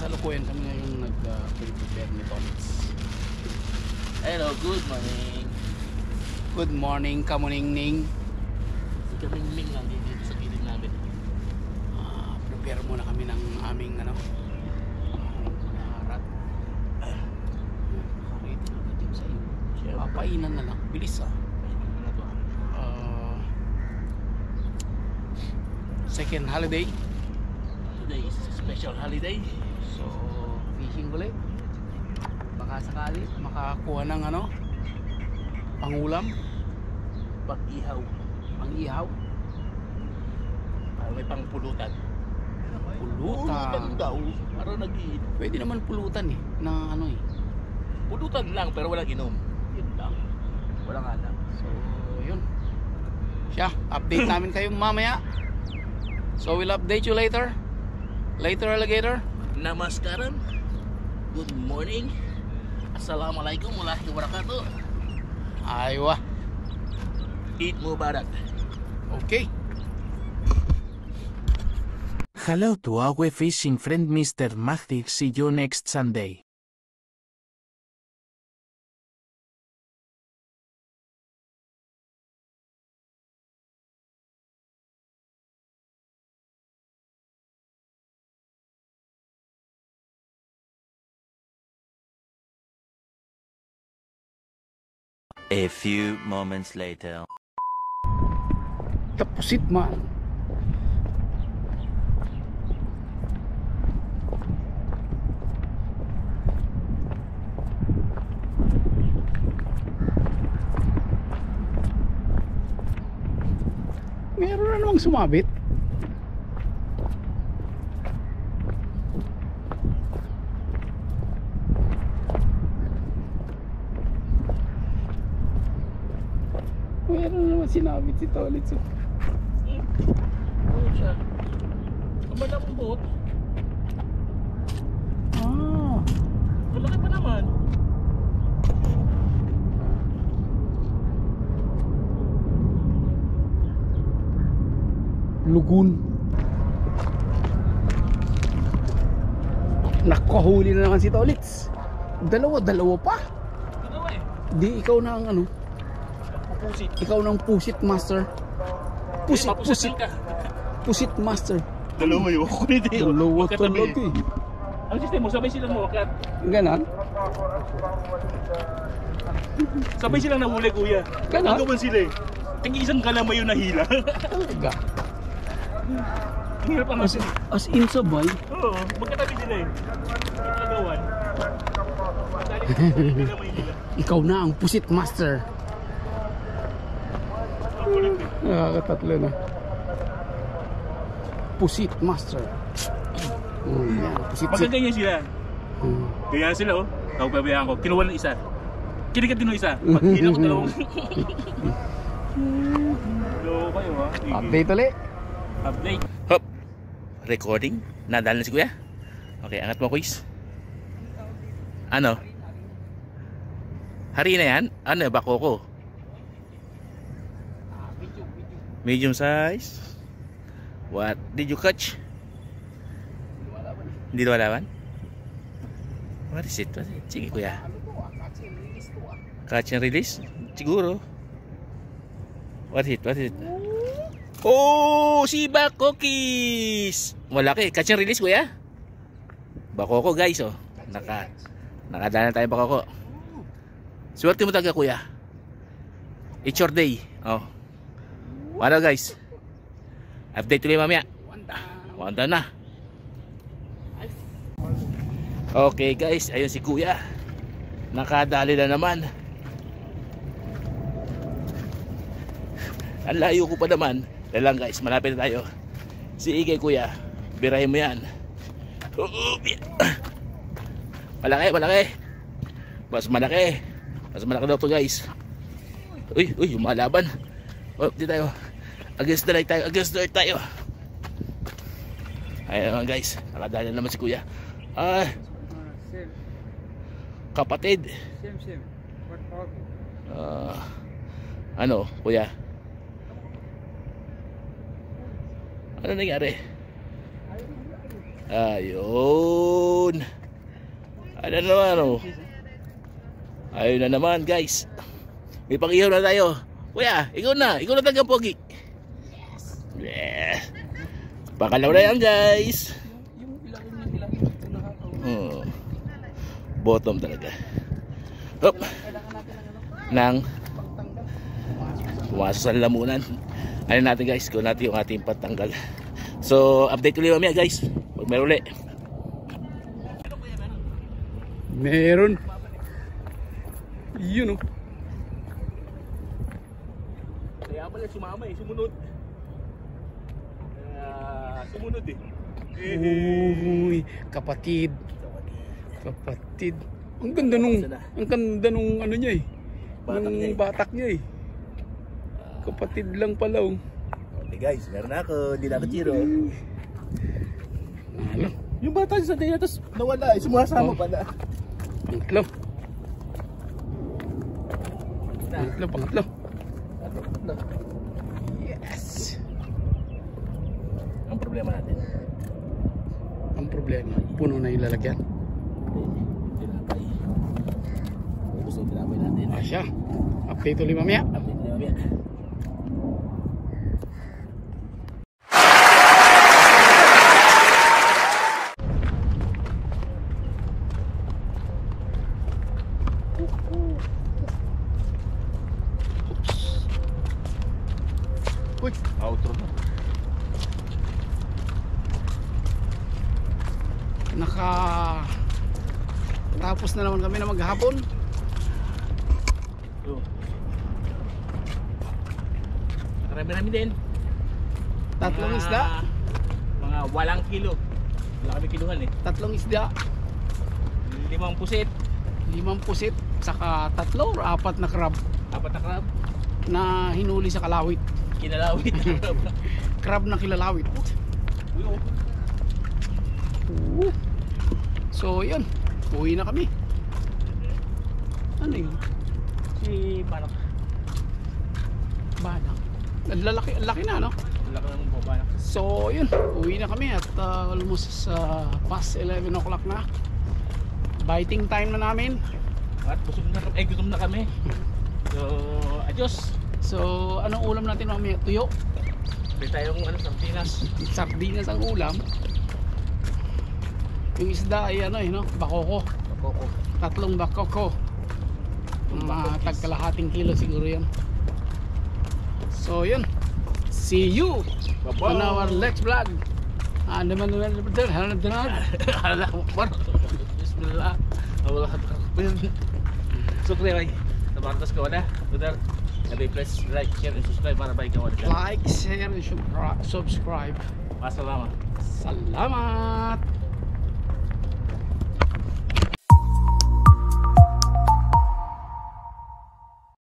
kasalukuyan kami ngayon nag-prepare ni Tolits. Hello, good morning. Good morning, kamuning-ning. Si Kaming-Ming lang dito sa gilid namin. Prepare muna kami ng aming harat. Nakaready na natin sa iyo. Papainan na lang, bilis second holiday. Today is a special holiday. So, fishing ulit. Baka sakali makakuha ng pangulam, Pag-ihaw. pang-ihaw, Para may pangpulutan. pulutan. daw. Para nag-iinom. Pwede naman pulutan na Pulutan lang pero walang inom. Yun lang. Walang alam. So, yun. Siya, update namin kayo mamaya. So, we'll update you later. Later, alligator. Namaskaran. Good morning. Assalamualaikum warahmatullahi wabarakatuh. Aywa. Eid Mubarak. Okay. Hello to our fishing friend Mr. Mahdi. See you next Sunday. A few moments later. Tapusit man. Meron na namang sumabit. Meron na naman sinabit si Tolits. Oo siya. Malambot. Malaki pa naman. Lugun. Nakahuli na naman si Tolits. Dalawa pa. Dalawa Di ikaw na ang Pupusit. ikaw na ang pusit master. Pusit master. Dalawa yun. Ako hindi. Dalawa talaga Ang system mo, sabay silang mawakat. Ganon? Sabay silang nahuli, kuya. Ganon? Nagawan sila eh. Tingin isang kalamay yung nahila. Talaga. Ang hirap ang asin. As in sabay. Oo, magkatabi sila eh. Yung nagawan. Dali yung kalamay nila. Ikaw na ang pusit master. Ang kulit eh. Nakakatatlo na. Pusit master. Yan, pusit. Magkaganyan sila. Kaya sila oh. Ako pabayaan ko. Kinuha ng isa. Kinikat din ng isa. Pag-hila ko dalawang. Hello kayo ha. Update ulit. Update. Hop. Recording. Nadal na si kuya. Okay, angat mo quiz. Ano? Hari na yan? Ano? Bako ko. Medium size. What did you catch? Hindi walawan? What is it? Sige kuya. Catch and release? Siguro. What is it? Oh! Si Bakokis! Malaki. Catch and release kuya? Bakoko guys oh. Nakadala tayo bakoko. Swerte mo talaga kuya. It's your day. Oh. Ano guys? Update tuloy mamaya. Wanda na. Okay guys, ayun si kuya. Nakadali na naman. Ang layo ko pa naman. Dahil lang guys, malapit na tayo. Sige kuya, birahin mo yan. Malaki. Mas malaki daw to guys. Uy, lumalaban. Oh, di tayo. Against the light tayo. Ayun naman guys, nakadali na naman si kuya. Kapatid. Same. What hobby? Ano, kuya? Ano nangyari? Ayun. Ano naman oh. Ayun na naman guys. May pang-ihaw na tayo. Kuya, ikaw na talagang pogi. Yes. Pakalaw na yan guys. Bottom talaga. Hop. Nang pumasok sa lamunan. Ano natin guys, kung natin yung ating patanggal. So, update ulit mamaya guys. Pag meron ulit. Meron. Yun oh. Kaya pala sumama eh, sumunod. Sumunod eh. Uy, kapatid. Ang ganda nung ano niya eh. Batak niya eh. Kapatid lang pala oh. Okay guys, meron na ako. Hindi na ako tiro. Ano? Yung bata sa tayo, tapos nawala eh. Sumasama pala. Pangatlo. Yes. Ang problema natin. Ang problema, puno na yung lalagyan. Tinapay. Gusto yung tinapay natin. Asya. Update ulit mamaya. Update na mamaya. Uy, Outro na. tapos na naman kami na maghapon. Marami-rami din. Tatlong isda. Mga 8 kilo. Wala kami kiluhan eh. Tatlong isda. 5 pusit. 5 pusit. Saka 3 or 4 na crab 4 na crab. na hinuli sa kalawit. Kinalawit na crab. Crab na kilalawit. So yun, uwi na kami. Ano yun? Si Banak. Banak. Ang laki na no? Wala ka naman po Banak. So yun, uwi na kami at almost past 11 o'clock na. Biting time na namin. At busog na kami. Gutom na kami. So, adios. So anong ulam natin mamaya? Tuyo. May tayong sardinas. Sardinas ang ulam. Yung isda ay ano no? Bakoko. Bakoko. 3 bakoko. Mga tagkalahating kilo siguro yan. So yun, see you on our next vlog. Ano man naman Bismillah. Sukri Tabartas ka wala. Udar. Sabi press like, share, and subscribe para ba ikaw wala. Like, share, and subscribe. Pasalamat. Salamat.